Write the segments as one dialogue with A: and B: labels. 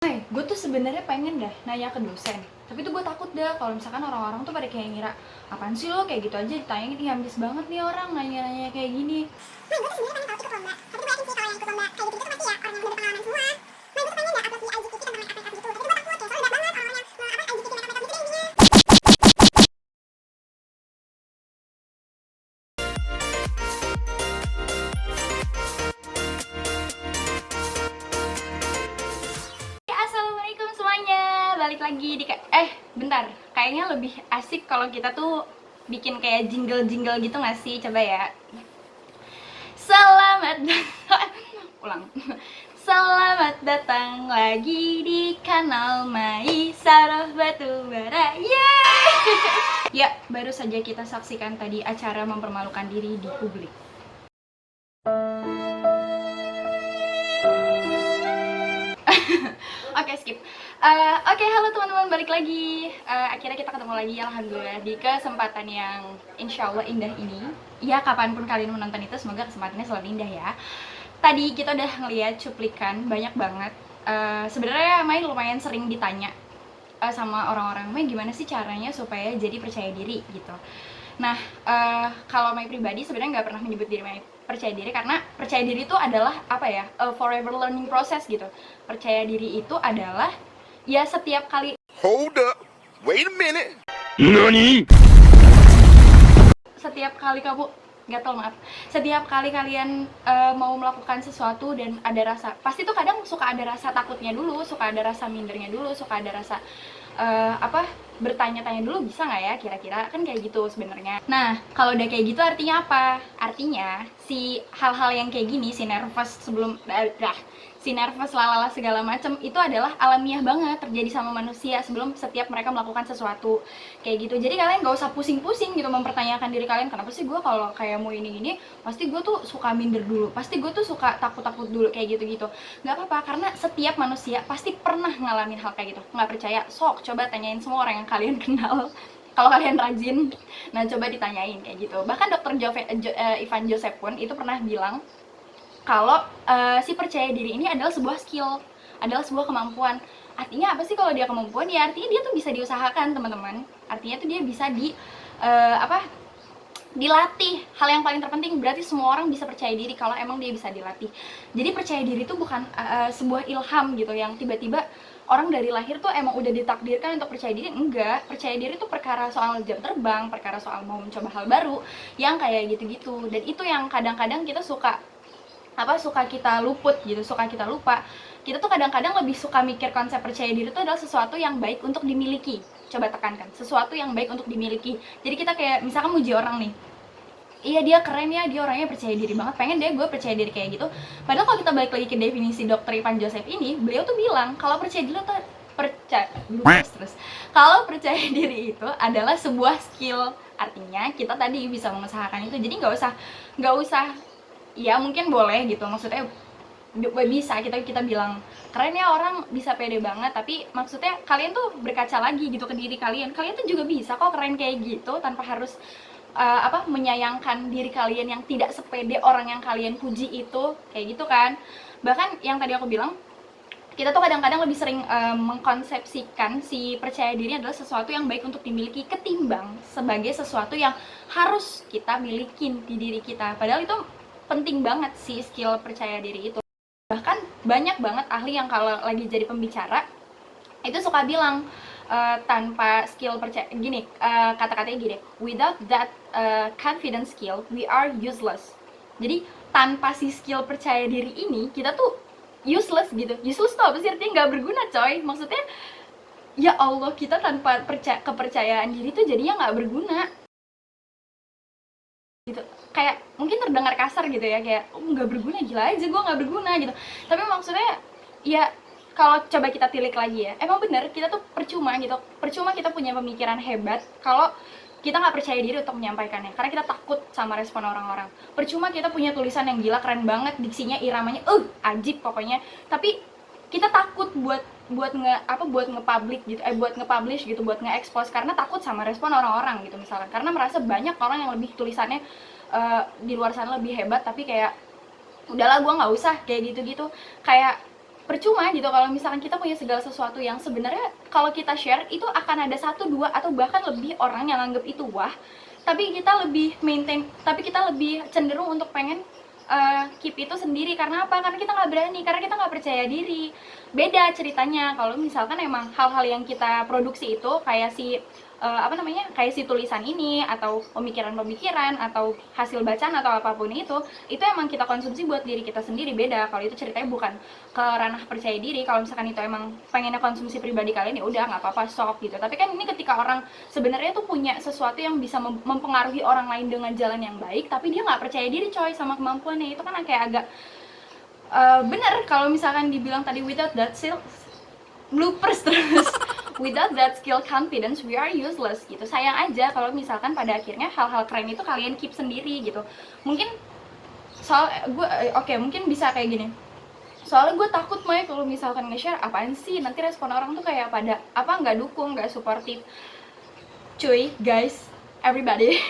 A: Gue tuh sebenarnya pengen dah nanya ke dosen, tapi tuh gue takut dah kalau misalkan orang-orang tuh pada kayak ngira apaan sih lo kayak gitu aja ditanyain, ih ambis banget nih orang nanya-nanya kayak gini. Assalamualaikum semuanya, balik lagi di bentar, kayaknya lebih asik kalau kita tuh bikin kayak jingle-jingle gitu nggak sih? Coba ya. Selamat datang. Ulang. Selamat datang lagi di kanal Mai Saroh Batubara. Yeay! Ya, baru saja kita saksikan tadi acara mempermalukan diri di publik. Oke, skip. Oke, halo teman-teman, balik lagi. Akhirnya kita ketemu lagi, alhamdulillah, di kesempatan yang insya Allah indah ini. Ya, kapanpun kalian menonton itu, semoga kesempatannya selalu indah ya. Tadi kita udah ngeliat cuplikan banyak banget. Sebenarnya Mai lumayan sering ditanya sama orang-orang, Mai gimana sih caranya supaya jadi percaya diri gitu. Nah, kalau Mai pribadi sebenarnya nggak pernah menyebut diri Mai percaya diri, karena percaya diri itu adalah apa ya, forever learning process gitu. Percaya diri itu adalah ya setiap kali
B: Hold up. Wait a minute.
C: NANI?
A: setiap kali kamu gatel, maaf, setiap kali kalian mau melakukan sesuatu dan ada rasa, pasti tuh kadang suka ada rasa takutnya dulu, suka ada rasa mindernya dulu, suka ada rasa bertanya-tanya dulu, bisa nggak ya kira-kira, kan kayak gitu sebenarnya. Nah, kalau udah kayak gitu artinya apa? Artinya si hal-hal yang kayak gini, si nervous sebelum si nervous lalala segala macem itu adalah alamiah banget terjadi sama manusia sebelum setiap mereka melakukan sesuatu kayak gitu. Jadi kalian gak usah pusing-pusing gitu mempertanyakan diri kalian, kenapa sih gue kalau kayak mau ini pasti gue tuh suka minder dulu, pasti gue tuh suka takut-takut dulu kayak gitu-gitu. Gak apa-apa, karena setiap manusia pasti pernah ngalamin hal kayak gitu. Nggak percaya? Sok coba tanyain semua orang yang kalian kenal. Kalau kalian rajin, nah coba ditanyain kayak gitu. Bahkan dokter Ivan Joseph pun itu pernah bilang kalau si percaya diri ini adalah sebuah skill, adalah sebuah kemampuan. Artinya apa sih kalau dia kemampuan? Ya artinya dia tuh bisa diusahakan, teman-teman. Artinya tuh dia bisa dilatih. Hal yang paling terpenting, berarti semua orang bisa percaya diri kalau emang dia bisa dilatih. Jadi percaya diri itu bukan sebuah ilham gitu yang tiba-tiba orang dari lahir tuh emang udah ditakdirkan untuk percaya diri. Enggak, percaya diri tuh perkara soal jam terbang, perkara soal mau mencoba hal baru yang kayak gitu-gitu. Dan itu yang kadang-kadang kita suka kita luput gitu, suka kita lupa. Kita tuh kadang-kadang lebih suka mikir konsep percaya diri itu adalah sesuatu yang baik untuk dimiliki. Coba tekankan, sesuatu yang baik untuk dimiliki. Jadi kita kayak misalkan muji orang nih, iya dia keren ya, dia orangnya percaya diri banget, pengen deh gue percaya diri kayak gitu. Padahal kalau kita balik lagi ke definisi Dr. Ivan Joseph ini, beliau tuh bilang kalau percaya diri tuh kalau percaya diri itu adalah sebuah skill. Artinya kita tadi bisa mengusahakan itu. Jadi nggak usah ya mungkin boleh gitu, maksudnya bisa kita bilang keren ya orang bisa pede banget, tapi maksudnya kalian tuh berkaca lagi gitu ke diri kalian tuh juga bisa kok keren kayak gitu tanpa harus menyayangkan diri kalian yang tidak sepede orang yang kalian puji itu, kayak gitu kan. Bahkan yang tadi aku bilang, kita tuh kadang-kadang lebih sering mengkonsepsikan si percaya diri adalah sesuatu yang baik untuk dimiliki ketimbang sebagai sesuatu yang harus kita milikin di diri kita. Padahal itu penting banget sih skill percaya diri itu. Bahkan banyak banget ahli yang kalau lagi jadi pembicara itu suka bilang tanpa skill percaya gini, kata-katanya gini, without that confidence skill we are useless. Jadi tanpa si skill percaya diri ini kita tuh useless gitu. Useless tuh apa sih artinya? Nggak berguna coy. Maksudnya ya Allah, kita tanpa kepercayaan diri tuh jadinya nggak berguna gitu. Kayak mungkin terdengar kasar gitu ya, kayak nggak berguna, gila aja gue nggak berguna gitu. Tapi maksudnya ya kalau coba kita tilik lagi ya, emang bener kita tuh percuma gitu, percuma kita punya pemikiran hebat kalau kita nggak percaya diri untuk menyampaikannya, karena kita takut sama respon orang-orang. Percuma kita punya tulisan yang gila, keren banget, diksinya, iramanya, ajib pokoknya, tapi kita takut buat nge-publish gitu, buat nge-expose karena takut sama respon orang-orang gitu misalkan. Karena merasa banyak orang yang lebih tulisannya di luar sana lebih hebat, tapi kayak udahlah gue nggak usah kayak gitu-gitu. Kayak percuma gitu kalau misalkan kita punya segala sesuatu yang sebenarnya kalau kita share itu akan ada 1, 2 atau bahkan lebih orang yang anggap itu wah, tapi kita lebih maintain, tapi kita lebih cenderung untuk pengen keep itu sendiri. Karena apa? Karena kita nggak berani, karena kita nggak percaya diri. Beda ceritanya kalau misalkan emang hal-hal yang kita produksi itu kayak si kayak si tulisan ini atau pemikiran-pemikiran atau hasil bacaan atau apapun itu emang kita konsumsi buat diri kita sendiri. Beda kalau itu ceritanya bukan ke ranah percaya diri. Kalau misalkan itu emang pengennya konsumsi pribadi kalian, ya udah nggak apa-apa, sok gitu. Tapi kan ini ketika orang sebenarnya tuh punya sesuatu yang bisa mempengaruhi orang lain dengan jalan yang baik, tapi dia nggak percaya diri coy sama kemampuannya, itu kan kayak agak bener kalau misalkan dibilang tadi without that bloopers terus without that skill confidence we are useless gitu. Sayang aja kalau misalkan pada akhirnya hal-hal keren itu kalian keep sendiri gitu. Mungkin soal gue mungkin bisa kayak gini, soalnya gue takut Mai kalau misalkan nge-share apaan sih nanti respon orang tuh kayak pada nggak dukung, nggak suportif. Cuy, guys, everybody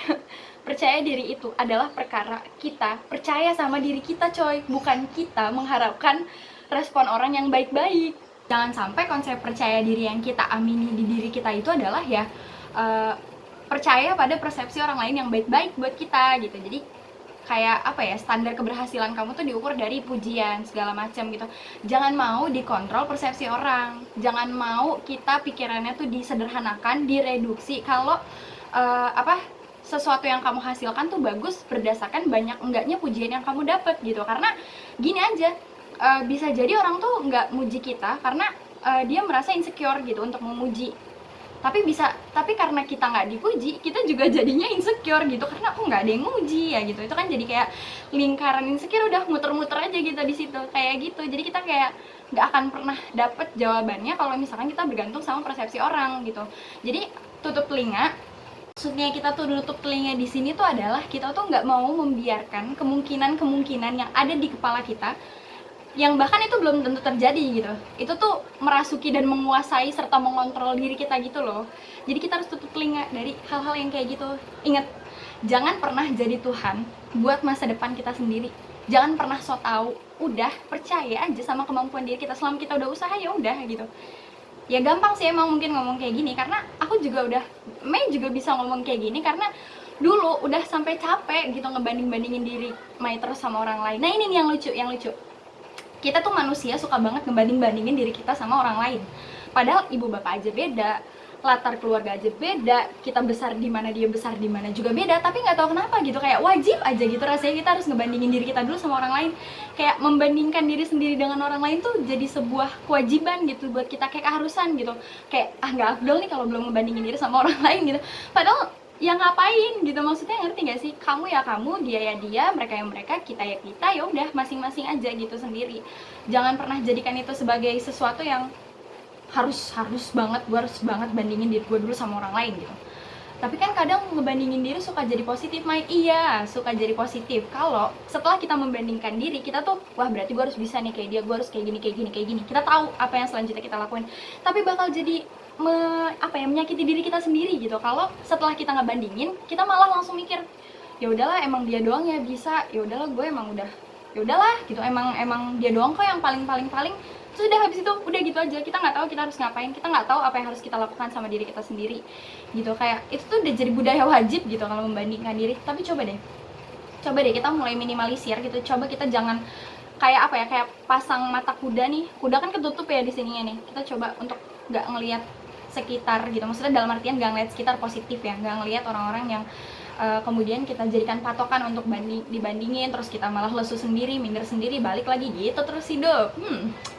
A: percaya diri itu adalah perkara kita percaya sama diri kita coy, bukan kita mengharapkan respon orang yang baik-baik. Jangan sampai konsep percaya diri yang kita amini di diri kita itu adalah ya percaya pada persepsi orang lain yang baik-baik buat kita gitu. Jadi kayak standar keberhasilan kamu tuh diukur dari pujian segala macam gitu. Jangan mau dikontrol persepsi orang, jangan mau kita pikirannya tuh disederhanakan, direduksi kalau sesuatu yang kamu hasilkan tuh bagus berdasarkan banyak enggaknya pujian yang kamu dapat gitu. Karena gini aja, bisa jadi orang tuh nggak muji kita karena dia merasa insecure gitu untuk memuji. Tapi karena kita nggak dipuji, kita juga jadinya insecure gitu karena aku nggak ada yang muji ya gitu. Itu kan jadi kayak lingkaran insecure, udah muter-muter aja gitu di situ kayak gitu. Jadi kita kayak nggak akan pernah dapet jawabannya kalau misalkan kita bergantung sama persepsi orang gitu. Jadi tutup telinga. Maksudnya kita tuh nutup telinga di sini tuh adalah kita tuh nggak mau membiarkan kemungkinan-kemungkinan yang ada di kepala kita, yang bahkan itu belum tentu terjadi gitu, itu tuh merasuki dan menguasai serta mengontrol diri kita gitu loh. Jadi kita harus tutup telinga dari hal-hal yang kayak gitu. Ingat, jangan pernah jadi Tuhan buat masa depan kita sendiri. Jangan pernah so tau, udah percaya aja sama kemampuan diri kita. Selama kita udah usaha ya udah gitu. Ya gampang sih emang mungkin ngomong kayak gini, karena aku juga Mei juga bisa ngomong kayak gini karena dulu udah sampai capek gitu ngebanding-bandingin diri Mei terus sama orang lain. Nah ini nih yang lucu. Kita tuh manusia suka banget ngebanding-bandingin diri kita sama orang lain. Padahal ibu bapak aja beda, latar keluarga aja beda, kita besar di mana dia besar di mana juga beda. Tapi nggak tahu kenapa gitu, kayak wajib aja gitu rasanya kita harus ngebandingin diri kita dulu sama orang lain. Kayak membandingkan diri sendiri dengan orang lain tuh jadi sebuah kewajiban gitu buat kita, kayak keharusan gitu. Kayak nggak afdol nih kalau belum ngebandingin diri sama orang lain gitu. Padahal ya ngapain gitu, maksudnya ngerti gak sih? Kamu ya kamu, dia ya dia, mereka ya mereka, kita ya kita, ya udah masing-masing aja gitu sendiri. Jangan pernah jadikan itu sebagai sesuatu yang harus banget, gue harus banget bandingin diri gue dulu sama orang lain gitu. Tapi kan kadang ngebandingin diri suka jadi positif, Mai. Iya, suka jadi positif kalau setelah kita membandingkan diri, kita tuh wah berarti gue harus bisa nih kayak dia, gue harus kayak gini. Kita tahu apa yang selanjutnya kita lakuin. Tapi bakal jadi menyakiti diri kita sendiri gitu kalau setelah kita ngebandingin kita malah langsung mikir ya udahlah emang dia doang ya bisa, ya udahlah gue emang udah ya udahlah gitu, emang dia doang kok yang paling sudah. Habis itu udah gitu aja, kita nggak tahu kita harus ngapain, kita nggak tahu apa yang harus kita lakukan sama diri kita sendiri gitu. Kayak itu tuh udah jadi budaya wajib gitu kalau membandingkan diri. Tapi coba deh kita mulai minimalisir gitu. Coba kita jangan kayak kayak pasang mata kuda nih, kuda kan ketutup ya di sininya nih. Kita coba untuk nggak ngelihat sekitar gitu, maksudnya dalam artian nggak ngeliat sekitar positif ya, nggak ngeliat orang-orang yang kemudian kita jadikan patokan untuk dibandingin, terus kita malah lesu sendiri, minder sendiri, balik lagi gitu terus hidup.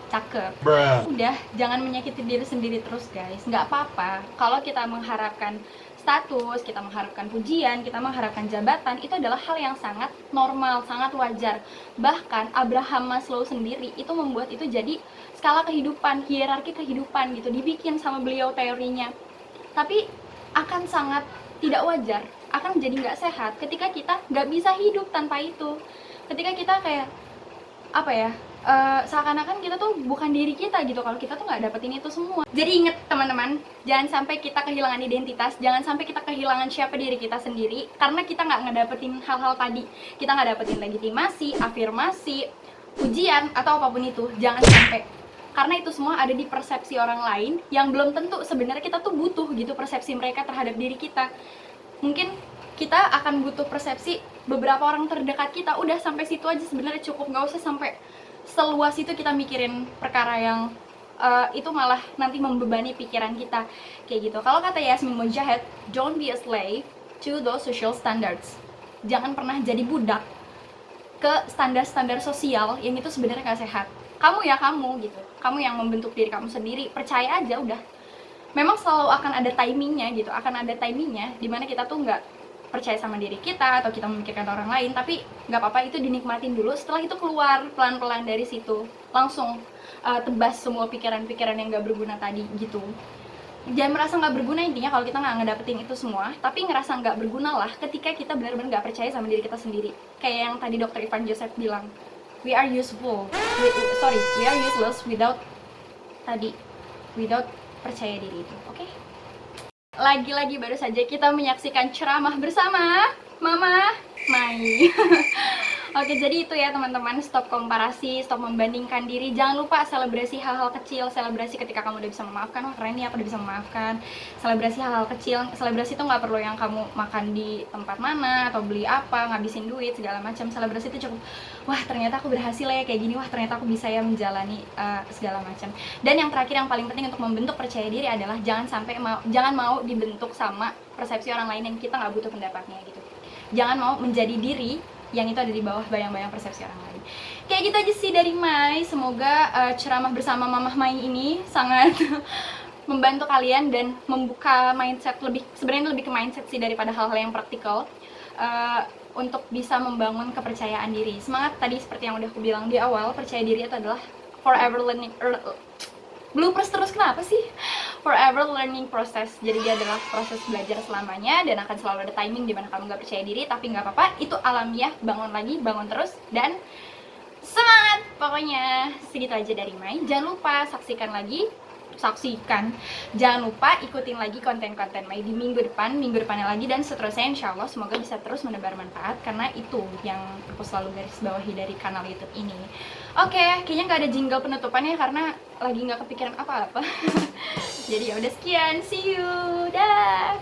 A: Cakep. Udah, jangan menyakiti diri sendiri terus guys. Nggak apa-apa kalau kita mengharapkan status, kita mengharapkan pujian, kita mengharapkan jabatan, itu adalah hal yang sangat normal, sangat wajar. Bahkan Abraham Maslow sendiri itu membuat itu jadi skala kehidupan, hierarki kehidupan gitu, dibikin sama beliau teorinya. Tapi akan sangat tidak wajar, akan jadi nggak sehat ketika kita nggak bisa hidup tanpa itu. Ketika kita kayak seakan-akan kita tuh bukan diri kita gitu kalau kita tuh nggak dapetin itu semua. Jadi inget teman-teman, jangan sampai kita kehilangan identitas, jangan sampai kita kehilangan siapa diri kita sendiri karena kita nggak ngedapetin hal-hal tadi. Kita nggak dapetin legitimasi, afirmasi, pujian atau apapun itu. Jangan sampai karena itu semua ada di persepsi orang lain yang belum tentu sebenarnya kita tuh butuh gitu persepsi mereka terhadap diri kita. Mungkin kita akan butuh persepsi beberapa orang terdekat kita, udah sampai situ aja sebenarnya cukup, nggak usah sampai seluas itu kita mikirin perkara yang itu malah nanti membebani pikiran kita kayak gitu. Kalau kata Yasmin Mogahed, don't be a slave to those social standards. Jangan pernah jadi budak ke standar-standar sosial yang itu sebenarnya nggak sehat. Kamu ya kamu gitu, kamu yang membentuk diri kamu sendiri, percaya aja udah. Memang selalu akan ada timingnya gitu, akan ada timingnya dimana kita tuh nggak percaya sama diri kita atau kita memikirkan orang lain, tapi nggak apa-apa, itu dinikmatin dulu. Setelah itu keluar pelan-pelan dari situ, langsung tebas semua pikiran-pikiran yang nggak berguna tadi gitu. Jangan merasa nggak berguna intinya kalau kita nggak ngedapetin itu semua, tapi ngerasa nggak berguna lah ketika kita benar-benar nggak percaya sama diri kita sendiri. Kayak yang tadi Dr. Ivan Joseph bilang, we are useless without percaya diri itu. Oke? Lagi-lagi baru saja kita menyaksikan ceramah bersama Mama Mai. Oke, jadi itu ya teman-teman, stop komparasi, stop membandingkan diri. Jangan lupa selebrasi hal-hal kecil, selebrasi ketika kamu udah bisa memaafkan. Wah keren nih, aku udah bisa memaafkan. Selebrasi hal-hal kecil, selebrasi itu nggak perlu yang kamu makan di tempat mana atau beli apa, ngabisin duit segala macam. Selebrasi itu cukup, wah ternyata aku berhasil ya kayak gini, wah ternyata aku bisa ya menjalani segala macam. Dan yang terakhir yang paling penting untuk membentuk percaya diri adalah jangan mau dibentuk sama persepsi orang lain yang kita nggak butuh pendapatnya gitu. Jangan mau menjadi diri yang itu ada di bawah bayang-bayang persepsi orang lain. Kayak gitu aja sih dari Mai. Semoga ceramah bersama Mamah Mai ini sangat membantu kalian dan membuka mindset sebenarnya lebih ke mindset sih daripada hal-hal yang praktikal, untuk bisa membangun kepercayaan diri. Semangat tadi seperti yang udah aku bilang di awal, percaya diri itu adalah forever learning bloopers terus kenapa sih? Forever learning process. Jadi dia adalah proses belajar selamanya dan akan selalu ada timing di mana kamu nggak percaya diri, tapi nggak apa-apa, itu alamiah. Bangun lagi, bangun terus, dan semangat. Pokoknya segitu aja dari Mai. Jangan lupa jangan lupa ikutin lagi konten-konten Mai di minggu depannya lagi, dan seterusnya insya Allah. Semoga bisa terus menebar manfaat, karena itu yang aku selalu garis bawahi dari kanal YouTube ini. Oke, kayaknya nggak ada jingle penutupannya karena lagi nggak kepikiran apa-apa. Jadi ya udah, sekian, see you, dah.